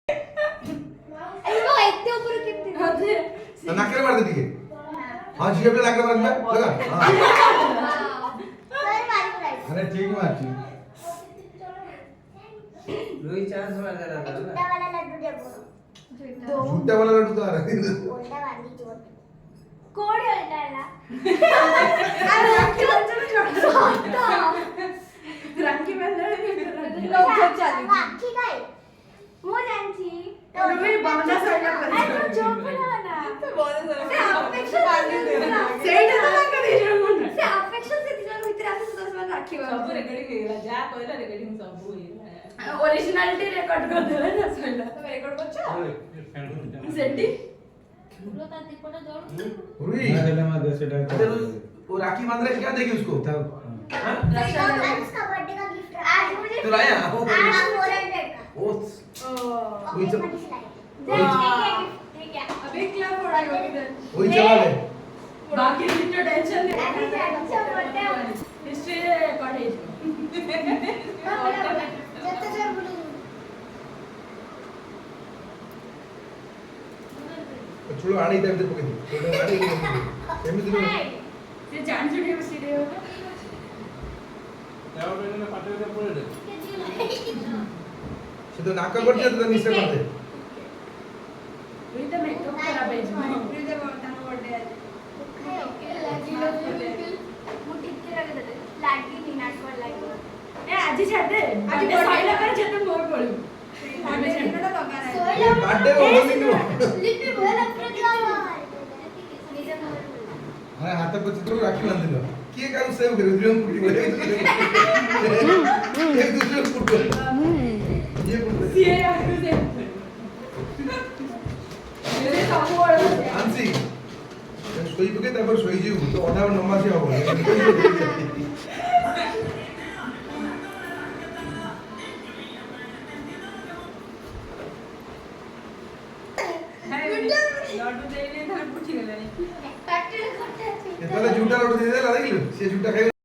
अरे वो इतने ऊपर कितने तो नाकेर मार दे ठीक है हाँ जी अपने नाकेर मार दे लगा हाँ अरे ठीक है मार ठीक रोई चांस मार दे रहा था झूठा वाला लड्डू दे बोलो झूठा वाला लड्डू तो आ रहा है उल्टा वाली चोट कोड उल्टाला राखी बांधायला लवकर चालू राखी काय मोल्यांची तुम्ही बांधला सगळ्या अरे तो जोक ना ते अपेक्षा सेट आता का देऊ ते अपेक्षा से तिला मित्र असं सुद्धा राखी सब बांधतो रेकॉर्डिंग केला जा पहिला रेकॉर्डिंग सब ओरिजिनलिटी रेकॉर्ड करतो ना पहिला रेकॉर्ड करছো सेंटी हुई वो राखी बांध रहे क्या देगी उसको आज उसका बर्थडे का गिफ्ट आज मुझे तू लाया आज 400 का ओ वही चल ठीक है अभी क्या फोड़ा होगी वही चला ले बाकी तो टेंशन नहीं हिस्ट्री कॉलेज छोड़ो आने टाइम पे पकड़ छोड़ो आने एमती नो से चांस यूनिवर्सिटी हो से तो नाका करते तो निसे करते इथे मेकअप करा पाहिजे आजी छाते आजी साईला कर छाते मोर पडू ये बर्थडे हो गई नो अरे हाथ पे चित्र राखी बांध लो किए का सेव करे दूसरे को पुटी बोले एक दूसरे को पुटी ये पुटी सीए आकु से मेरे सामू वाला आंसी सोई बगे তারপর সোই জিউ তো অধা নমাসে হবে लड्डू देने धान पुठी गेला ये तो झूठा लड्डू दे दे ला देखिलो से झूठा खाई